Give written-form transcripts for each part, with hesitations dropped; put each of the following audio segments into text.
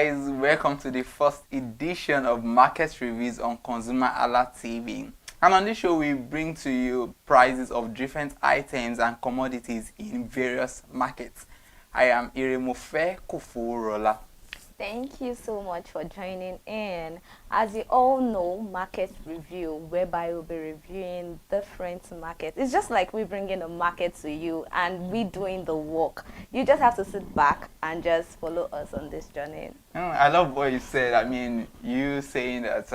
guys, welcome to the first edition of Market Reviews on Consumer Alert TV. And on this show, we bring to you prices of different items and commodities in various markets. I am Iremofe Koforola. Thank you so much for joining in. As you all know, Market Review, whereby we'll be reviewing different markets. It's just like we bring in a market to you and we doing the work. You just have to sit back and just follow us on this journey. I love what you said. I mean, you saying that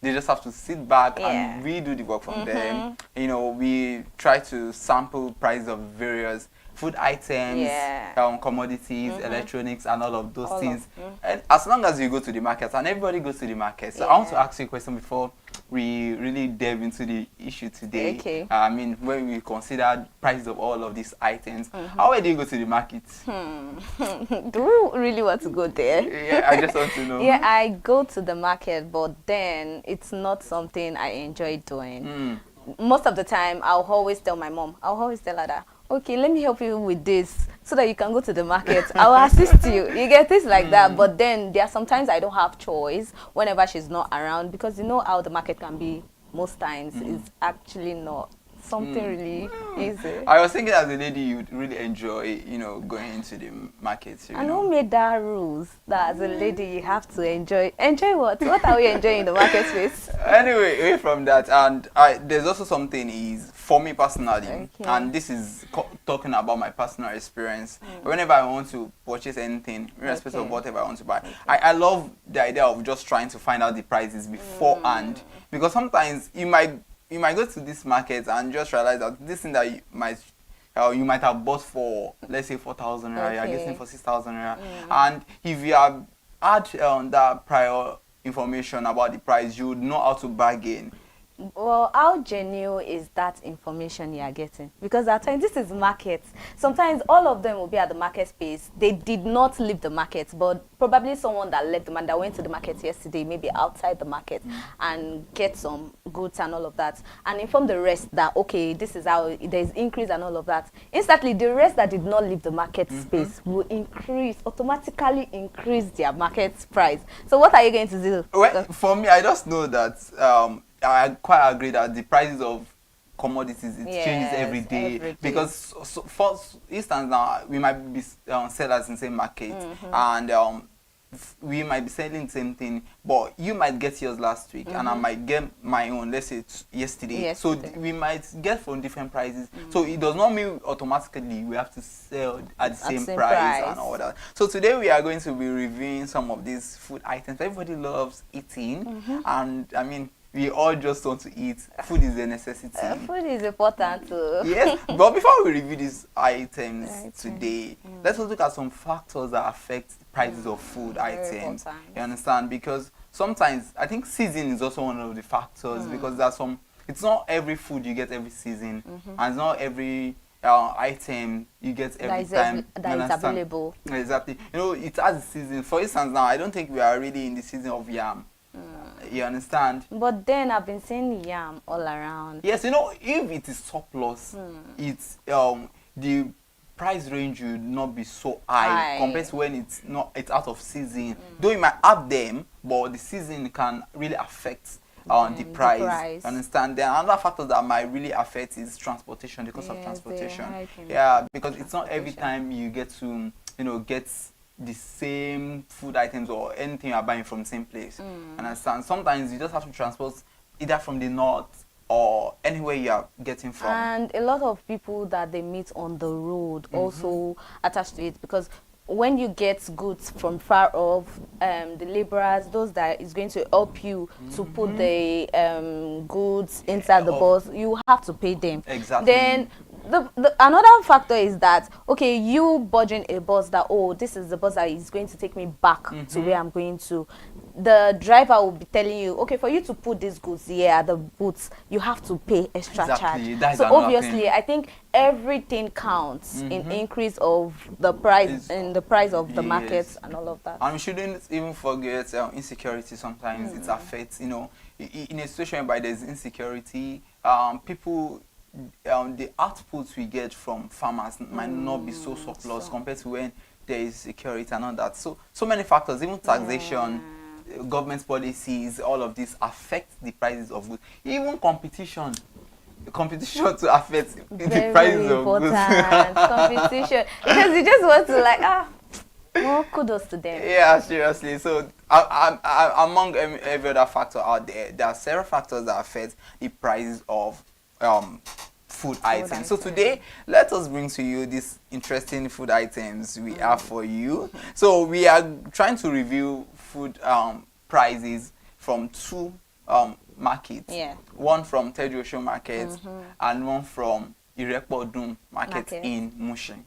they just have to sit back and we do the work from them. You know, we try to sample prices of various food items, commodities, electronics, and all of those things. And as long as you go to the market, and everybody goes to the market. So I want to ask you a question before we really delve into the issue today. Okay. I mean, when we consider prices of all of these items, how do you go to the market? Do we really want to go there? Yeah, I just want to know. Yeah, I go to the market, but then it's not something I enjoy doing. Most of the time, I'll always tell my mom, I'll always tell her that, okay, let me help you with this so that you can go to the market. I'll assist you. You get things like that. But then there are sometimes I don't have choice whenever she's not around, because you know how the market can be most times. It's actually not something really easy. I was thinking as a lady, you'd really enjoy, you know, going into the market. And who made that rules that as a lady you have to enjoy? Enjoy what? What are we enjoying in the market space? Anyway, away from that, and there's also something is for me personally, and this is talking about my personal experience. Whenever I want to purchase anything, irrespective of whatever I want to buy, I love the idea of just trying to find out the prices beforehand, because sometimes you might go to this market and just realize that this thing that you might have bought for, let's say, 4,000 naira, you're getting for 6,000 naira. And if you have had that prior information about the price, you would know how to bargain. Well, how genuine is that information you are getting? Because at times, this is market. Sometimes all of them will be at the market space. They did not leave the market, but probably someone that left the market, that went to the market yesterday, maybe outside the market, and get some goods and all of that, and inform the rest that, okay, this is how there's increase and all of that. Instantly, the rest that did not leave the market space will automatically increase their market price. So what are you going to do? Well, for me, I just know that I quite agree that the prices of commodities changes every day. Because for instance now we might be sellers in the same market, and we might be selling the same thing, but you might get yours last week and I might get my own, let's say yesterday. So we might get from different prices. So it does not mean automatically we have to sell at the same price and all that. So today we are going to be reviewing some of these food items. Everybody loves eating, and I mean, we all just want to eat. Food is a necessity. Food is important too. Yes, but before we review these items today, let's look at some factors that affect the prices of food items. You understand? Because sometimes I think season is also one of the factors, because there's some. It's not every food you get every season, and it's not every item you get every time that is available. Exactly. You know, it has a season. For instance, now I don't think we are really in the season of yam. You understand? But then I've been seeing yam all around. Yes, you know, if it is surplus, it's the price range would not be so high compared to when it's out of season. Though you might have them, but the season can really affect the price. Understand? Then another factor that might really affect is transportation, the cost of transportation. Yeah, because it's not every time you get to, you know, get the same food items or anything you are buying from the same place. Understand? Sometimes you just have to transport either from the north or anywhere you are getting from. And a lot of people that they meet on the road also attached to it, because when you get goods from far off, the laborers, those that is going to help you to put the goods inside the bus, you have to pay them. Exactly. Then another factor is that, okay, you budging a bus that, oh, this is the bus that is going to take me back to where I'm going to. The driver will be telling you, okay, for you to put these goods here at the booths, you have to pay extra charge. So obviously, I think everything counts in increase of the price of the markets and all of that. And we shouldn't even forget insecurity. Sometimes it affects, you know, in a situation where there's insecurity, people the outputs we get from farmers might not be so surplus compared to when there is security and all that. So many factors, even taxation, government policies, all of this affect the prices of goods. Even competition to affect the prices of goods. Competition, because you just want to like more kudos to them. Yeah, seriously. So among every other factor out there, there are several factors that affect the prices of food items. So today, let us bring to you these interesting food items we have for you. So we are trying to review food prices from two markets. Yeah. One from Tejuosho Market and one from Irekpodun market in Mushin.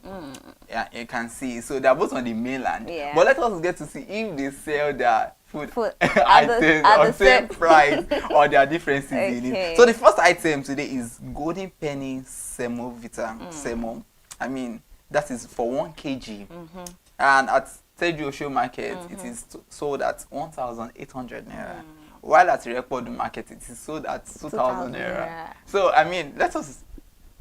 Yeah, you can see. So they're both on the mainland. Yeah. But let us get to see if they sell their food items on the same price or there are differences in it. So the first item today is Golden Penny Semovita. Semo. I mean, that is for 1 kg. And at Tejuosho Market, it is sold at 1,800 naira. While at Irekpodun Market, it is sold at 2,000 naira. So, I mean, let us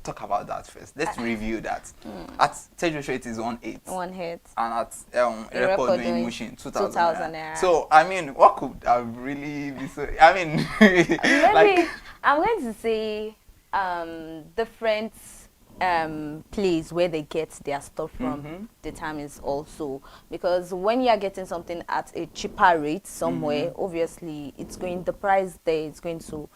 talk about that first. Let's review that. At Tejuosho, it is 1,800. 1,800. And at Irekpodun in Mushin, 2,000 naira. naira. So, I mean, what could have really be so... I mean... Maybe I'm going to say different place where they get their stuff from determines also, because when you are getting something at a cheaper rate somewhere, obviously the price there is going to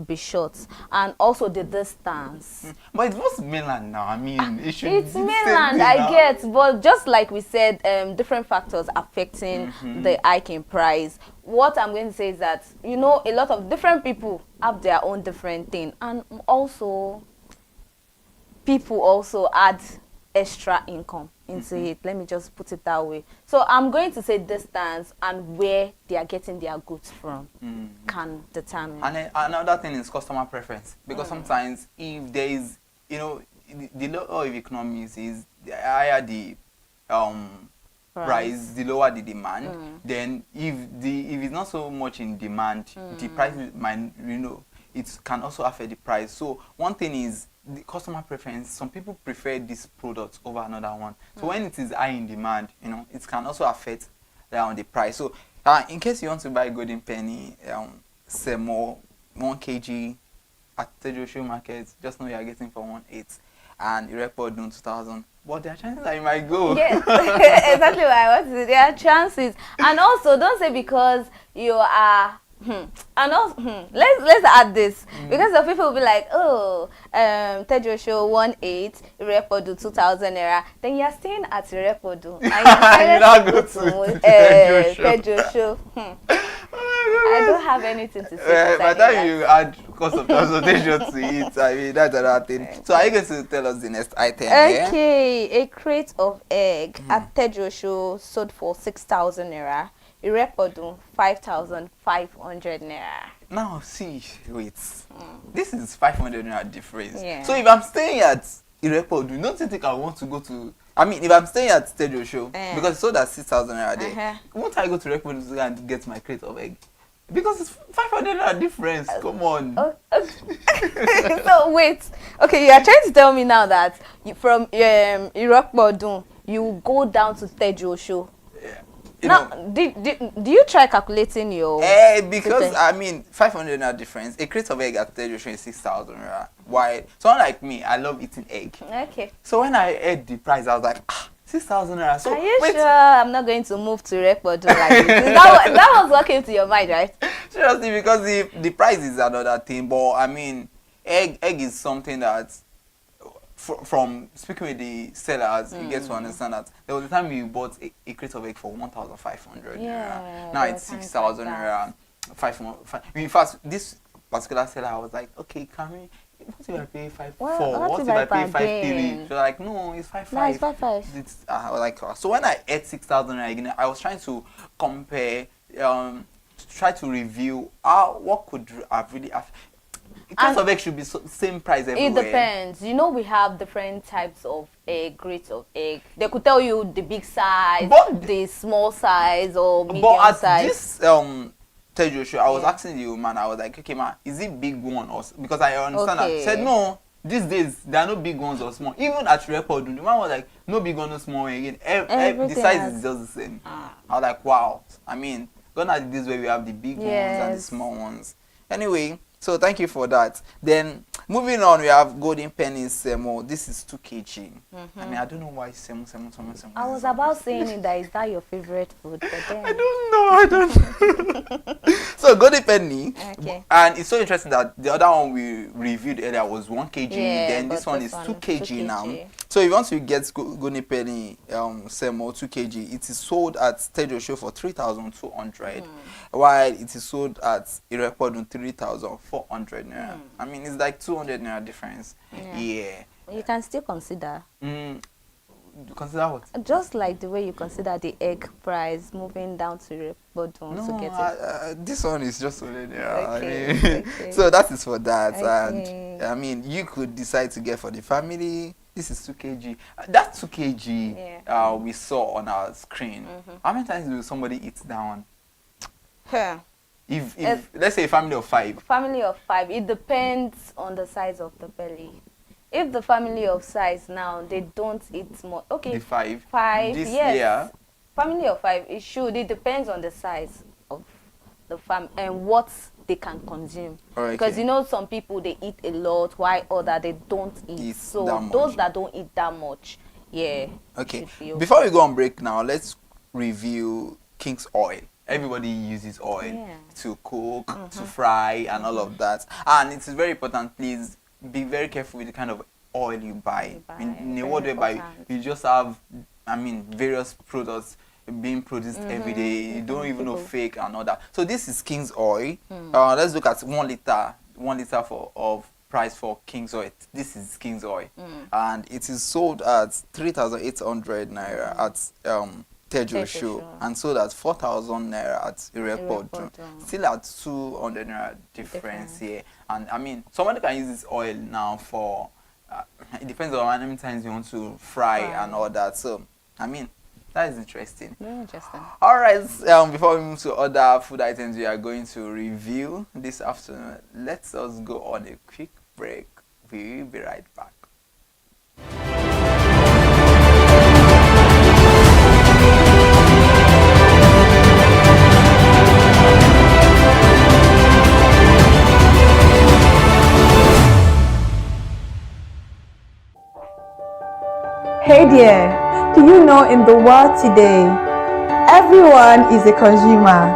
be short, and also the distance. But it was mainland now. I mean, it's mainland, I get, but just like we said, different factors affecting the hike in price. What I'm going to say is that, you know, a lot of different people have their own different thing, and also people also add extra income into it. Let me just put it that way. So I'm going to say distance and where they are getting their goods from can determine. And another thing is customer preference, because sometimes if there is, you know, the law of economics is the higher the price, the lower the demand. Then if it's not so much in demand, the price might, you know, it can also affect the price. So one thing is the customer preference. Some people prefer this product over another one. So when it is high in demand, you know, it can also affect the price. So in case you want to buy Golden Penny Semo 1 kg at Tejuosho Market, just know you are getting for 1,800, and Irekpodun 2,000. But there are chances that you might go. Yes, exactly what I want to say. There are chances, and also don't say because you are. And also, let's add this, because some people will be like, oh, Tejuosho 1,800, Irekpodun 2,000 naira. Then you're staying at Irekpodun. You now go to Tejuosho. I don't have anything to say. By the time you add cost of transportation to it, I mean, that's another thing. So are you going to tell us the next item? Okay, a crate of egg at Tejuosho sold for 6,000 naira. Irekpodun 5,500 naira. Now see, wait. This is 500 naira difference. Yeah. So if I'm staying at Irekpodun, don't you think I want to go to? I mean, if I'm staying at Tejuosho, because it's sold at 6,000 naira there, won't I go to Irekpodun and get my crate of egg? Because it's 500 naira difference. Come on. So wait. Okay, you are trying to tell me now that from Irekpodun you go down to Tejuosho. Now, do you try calculating your... because, I mean, 500 naira difference. A crate of egg at Tejuosho is 6,000 naira. Why? Someone like me, I love eating egg. Okay. So when I heard the price, I was like, 6,000 naira. So are you sure I'm not going to move to Irekpodun like this? That was what came to your mind, right? Seriously, because the price is another thing. But, I mean, egg is something that... From speaking with the sellers, you get to understand that there was a time we bought a crate of egg for 1,500 naira. Now it's 6,000 naira. 5. In fact, this particular seller, I was like, okay, can we? What if I pay 5.4? What if I pay 5.3? She's like, no, it's 5.5. No, it's 5.5. I was like, so when I ate 6,000 naira, I was trying to compare, try to review what could have really. The crate of egg should be same price everywhere. It depends. You know, we have different types of egg, grades of egg. They could tell you the big size, the small size, or medium size. But at this Tejuosho, I was asking the woman, I was like, okay, ma, is it big one? Or because I understand that. She said, no, these days there are no big ones or small. Even at record, the man was like, no big one, no small one again. The size is just the same. I was like, wow. I mean, gone are the days where we have the big ones and the small ones. Anyway, so thank you for that. Then moving on, we have Golden Penny Semo. This is 2 kg. I mean, I don't know why Semo. I was about saying it, that is that your favorite food? But then I don't know. So Golden Penny, and it's so interesting that the other one we reviewed earlier was 1 kg. Then this one is 2 kg now. So if you want to get Golden Penny Semo 2 kg, it is sold at Tejo Show for 3,200, while it is sold at Irekpodun 3,400 naira. I mean, it's like 200 naira difference. Yeah. You can still consider. Consider what? Just like the way you consider the egg price moving down to Irekpodun to get it. This one is just 200 naira. I mean, so that is for that. And I mean, you could decide to get for the family. This is 2 kg. That 2 kg we saw on our screen. How many times do somebody eat that one? If let's say a family of 5. Family of 5. It depends on the size of the belly. If the family of size now, they don't eat more. Okay. The 5. 5. This Yes. Family of 5. It should. It depends on the size of the family and what they can consume. Because you know, some people they eat a lot, while other they don't eat. So those that don't eat that much, Okay. Before we go on break now, let's review King's Oil. Everybody uses oil to cook, to fry, and all of that. And it is very important. Please be very careful with the kind of oil you buy. In a world whereby you just have, I mean, various products being produced every day. You don't even know fake and all that. So this is King's Oil. Let's look at 1 liter. 1 liter of price for King's Oil. This is King's Oil, and it is sold at 3,800 naira at Tejo Show, and sold at 4,000 naira at Irekpodun. Still at 200 naira difference here. And I mean, somebody can use this oil now for. It depends on how many times you want to fry and all that. So I mean, that is interesting. Very interesting. All right. Before we move to other food items we are going to review this afternoon, let's us go on a quick break. We will be right back. Hey there, do you know in the world today, everyone is a consumer,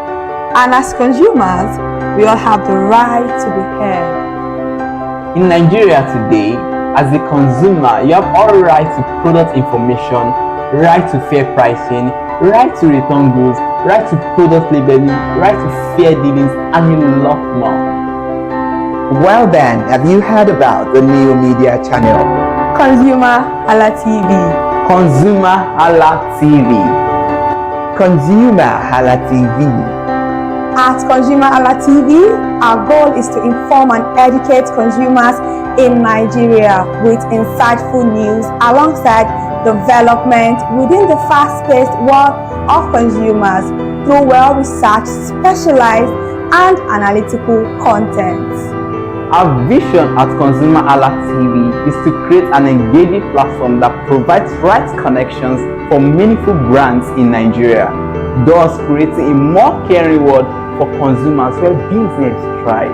and as consumers, we all have the right to be heard. In Nigeria today, as a consumer, you have all right to product information, right to fair pricing, right to return goods, right to product labeling, right to fair dealings, and a lot more. Well then, have you heard about the new media channel? Consumer Hala TV. Consumer Hala TV. Consumer Hala TV. At Consumer Hala TV, our goal is to inform and educate consumers in Nigeria with insightful news alongside development within the fast-paced world of consumers through well-researched, specialized, and analytical content. Our vision at Consumer Hala TV is to create an engaging platform that provides right connections for meaningful brands in Nigeria, thus creating a more caring world for consumers where business thrive.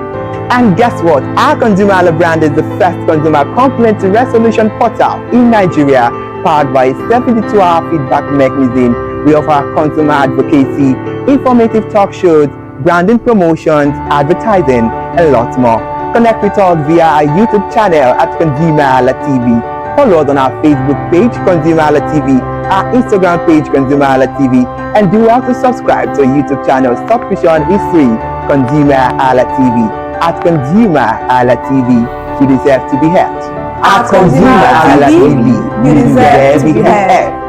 And guess what? Our Consumer Hala brand is the first consumer complaint resolution portal in Nigeria, powered by a 72-hour feedback mechanism. We offer consumer advocacy, informative talk shows, branding promotions, advertising, and a lot more. Connect with us via our YouTube channel at Consumer Hala TV. Follow us on our Facebook page, Consumer Hala TV, our Instagram page, Consumer Hala TV, and do well to subscribe to our YouTube channel. Subscription is free. Consumer Hala TV. At Consumer Hala TV, you deserve to be heard. At Consumer Hala TV, you deserve to be heard.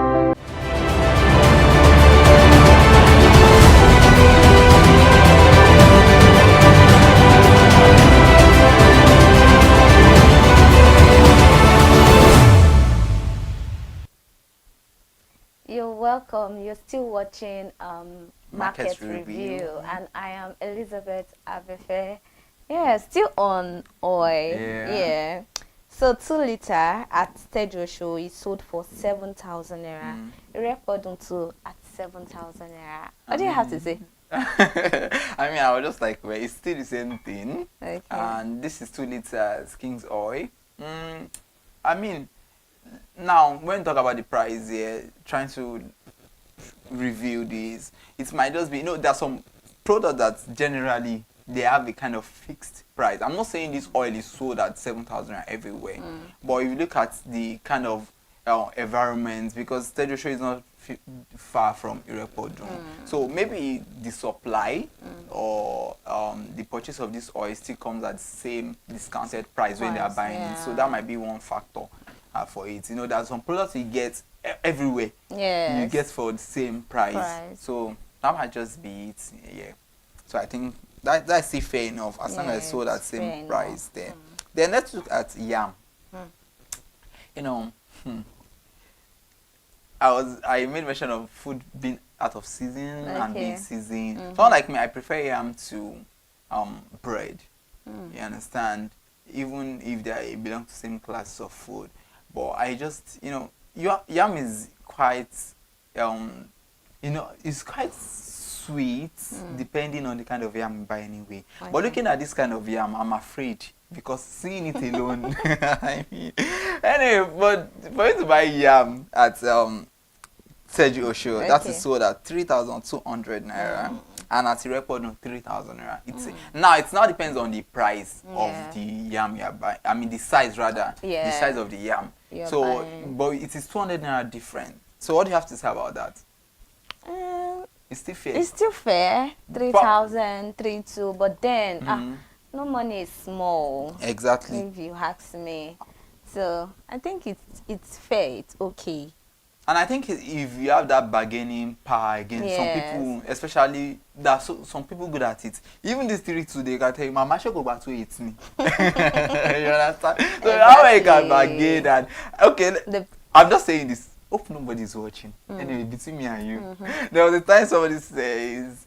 You're welcome. You're still watching Market Review, and I am Elizabeth Abefe. Yeah, still on oil. Yeah. So 2 liter at Tejo Show is sold for 7,000 naira. Irepo too at 7,000 naira. What do you have to say? I mean, I was just like, well, it's still the same thing. Okay. And this is 2 liters King's Oil. I mean, now when we talk about the price here, trying to review this, it might just be, there are some products that generally they have a kind of fixed price. I'm not saying this oil is sold at 7,000 everywhere, but if you look at the kind of environment, because Tejo Show is not far from Irepo-Dun, so maybe the supply or the purchase of this oil still comes at the same discounted price when they are buying it. So that might be one factor for it. There's some products you get everywhere. Yes. You get for the same price. So that might just be it. Yeah. So I think that's still fair enough as long as it's sold at same price there. Then let's look at yam. I made mention of food being out of season and being seasoned. Someone like me, I prefer yam to bread. You understand? Even if they belong to same class of food. But I just, yam is quite, it's quite sweet depending on the kind of yam you buy anyway. Okay. But looking at this kind of yam, I'm afraid because seeing it alone, I mean, anyway, but for you to buy yam at Tejo Show, that is sold at 3,200 naira. And at Irepo-Dun, 3,000 naira. Now, it now depends on the price of the yam you're buying. I mean, the size rather. The size of the yam. But it is 200 naira different. So what do you have to say about that? It's still fair. It's still fair. 3,000, 3,200. But then, no money is small. Exactly. If you ask me. So, I think it's fair. It's okay. And I think if you have that bargaining power against some people, especially some people good at it. Even this 3,200, they can tell you, Mama should go back to 18. You understand? So how you can bargain that? Okay, I'm just saying this. Hope nobody's watching. Anyway, between me and you, there was a time somebody says,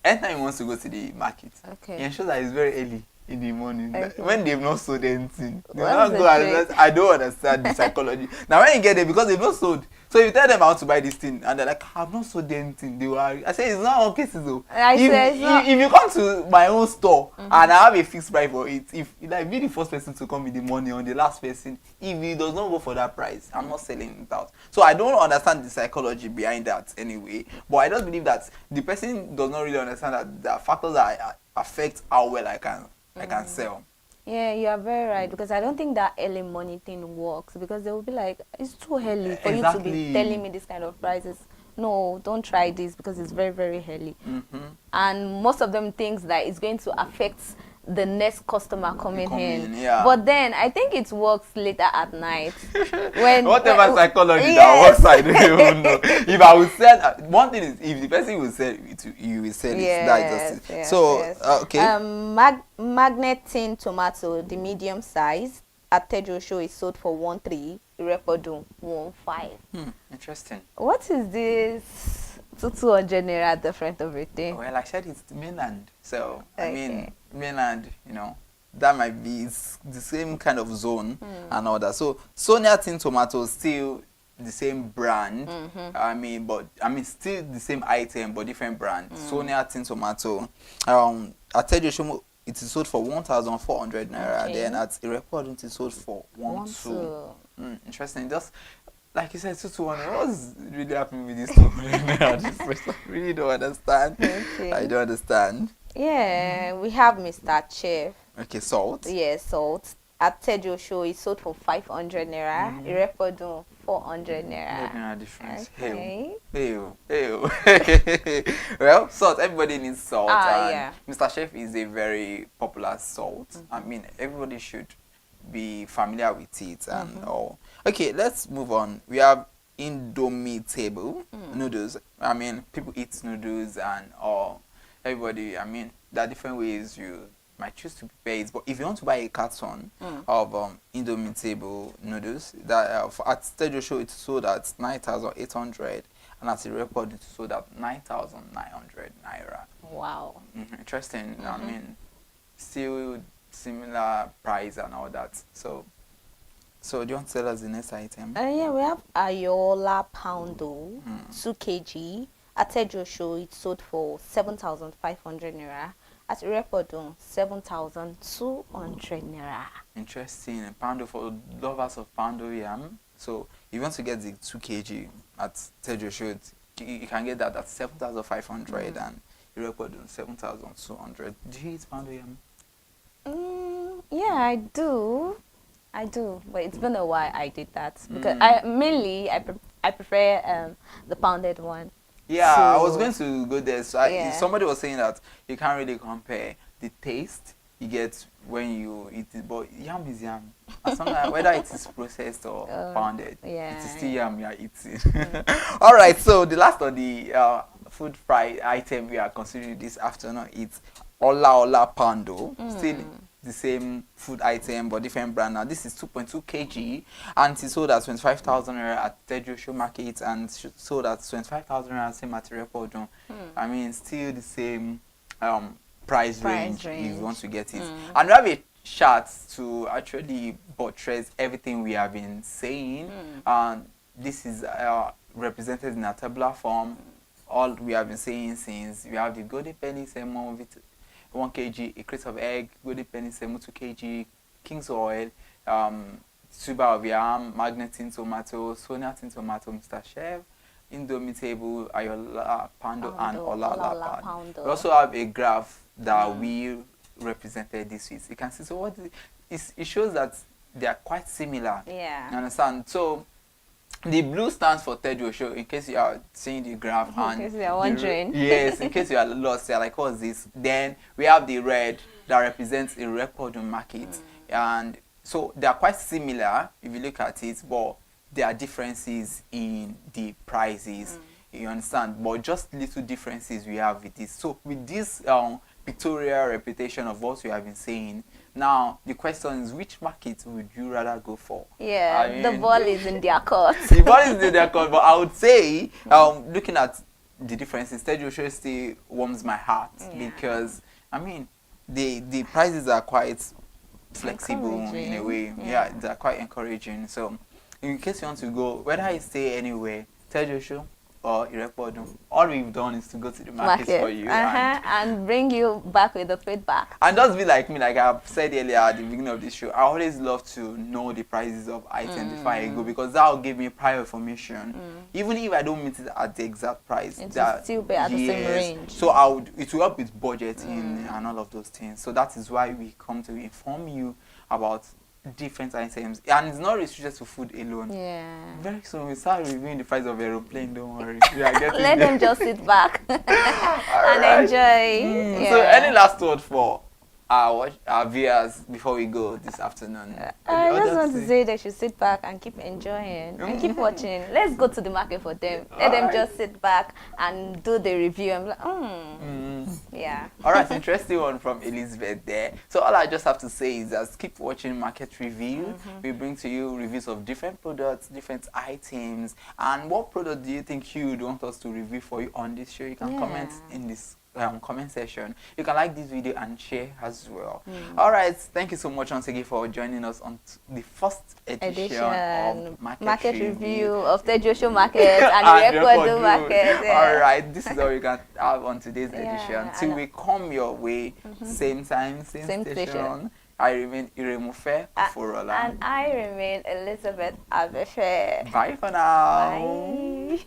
anytime he wants to go to the market, he ensures that it's very early in the morning. When they've not sold anything, they not go and I don't understand the psychology. Now when you get there, because they've not sold, so you tell them I want to buy this thing and they're like, I've not sold anything, they will I say it's not all cases though. If you come to my own store and I have a fixed price for it, if like be the first person to come with the money or the last person, if he does not go for that price, I'm not selling it out. So I don't understand the psychology behind that anyway, but I just believe that the person does not really understand that there are factors that affect how well I can sell. Yeah, you are very right, because I don't think that early money thing works, because they will be like, it's too early for you to be telling me this kind of prices. No, don't try this because it's very, very early. And most of them thinks that it's going to affect the next customer coming in. But then I think it works later at night. Whatever psychology that works, I don't even know. If I would sell, one thing is, if the person will sell it, you will sell it. That's just it. So, okay. Magnet tin tomato, the medium size, at Tejo Show is sold for 13,000. Irepo-Dun 15,000. Interesting. What is this 200 naira different everything? Well, I said it's the mainland. So, I mean, mainland, that might be the same kind of zone and all that. So, Sonia tin tomato is still the same brand. Still the same item, but different brand. Sonia tin tomato. At Tejo Show, it is sold for 1,400 naira. Then at Irepo-Dun, it is sold for 1,200. Interesting. Just like you said, 2,200. What's really happening with this 200 naira? I really don't understand. I don't understand. Yeah, we have Mr. Chef. Okay, salt. Yes, salt. At Tejo Show, it's sold for 500 naira. Irepo-Dun 400 naira. No difference. Okay. Hey. Well, salt. Everybody needs salt. Mr. Chef is a very popular salt. I mean, everybody should be familiar with it and all. Okay, let's move on. We have Indomitable noodles. I mean, people eat noodles and all. Everybody, I mean, there are different ways you might choose to prepare it, but if you want to buy a carton of Indomitable noodles, that at Tejo Show it's sold at 9,800, and at Irepo-Dun it's sold at 9,900 naira. Wow. Interesting. I mean, still similar price and all that. So So do you want to tell us the next item? Yeah, we have Ayola Poundo, 2 kg. At Tejo Show, it sold for 7,500 naira. At Irekpodun, 7,200 naira. Interesting. A poundo for lovers of poundo yam. So if you want to get the 2 kg at Tejo Show, you can get that at 7,500 and Irekpodun 7,200. Do you eat poundo yam? Yeah, I do, but it's been a while I did that because I prefer the pounded one. Yeah, So, I was going to go there. So yeah. somebody was saying that you can't really compare the taste you get when you eat it, but yam is yam. And sometimes whether it is processed or pounded, yeah, it is still yam you are eating. All right, so the last of the food fry item we are considering this afternoon is Ola Poundo. Still the same food item but different brand. Now this is 2.2 kg and it's sold at 25,000 naira at Tejo Show Market and sold at 25,000 naira same at Irekpodun. I mean still the same price range if you want to get it. And we have a chart to actually buttress everything we have been saying. And this is represented in a tabular form. All we have been saying since we have the golden penny semo with 1 kg, a crate of egg, golden penny semo 2 kg, king's oil, tuber of yam, magnet tin tomato, sonia tin tomato, Mr. Chef, Indomitable, Ayola Poundo, and Ola Poundo. We also have a graph that we represented this with. You can see, so what it shows that they are quite similar. Yeah. You understand? So the blue stands for Tejo Show, in case you are seeing the graph. In case you are wondering. Yes, in case you are lost, you're like, what's this? Then we have the red that represents a Irekpodun market. And so they are quite similar if you look at it, but there are differences in the prices. You understand? But just little differences we have with this. So with this pictorial reputation of what we have been saying, now the question is, which market would you rather go for? Yeah, I mean, the ball is in their court. The ball is in their court, but I would say, looking at the differences, Tejo Show still warms my heart because I mean the prices are quite flexible in a way. Yeah, they're quite encouraging. So in case you want to go, whether I stay anywhere, Tejo Show or Irekpodun, all we've done is to go to the market for you and bring you back with the feedback. And just be like me, like I've said earlier at the beginning of this show, I always love to know the prices of items before I go, because that will give me prior information. Even if I don't meet it at the exact price, It will still be at the same range. So it will help with budgeting and all of those things. So that is why we come to inform you about different items, and it's not restricted to food alone. Yeah. Very soon we start reviewing the price of aeroplane. Don't worry, we are getting Let there. them just sit back and enjoy. So any last word for our viewers before we go this afternoon? I just want to say they should sit back and keep enjoying and keep watching. Let's go to the market for them. Let them just sit back and do the review. I'm like, yeah. All right, interesting one from Elizabeth there. So all I just have to say is just keep watching Market Review. We bring to you reviews of different products, different items. And what product do you think you would want us to review for you on this show? You can comment in this comment section. You can like this video and share as well. All right, thank you so much once again for joining us on the first edition of Market Review of Tejo Show Market and Irekpodun Market. All right, this is all you can have on today's edition. Till we come your way, same time, same station. I remain Iremofe Forola. And I remain Elizabeth Abefe. Bye for now. Bye.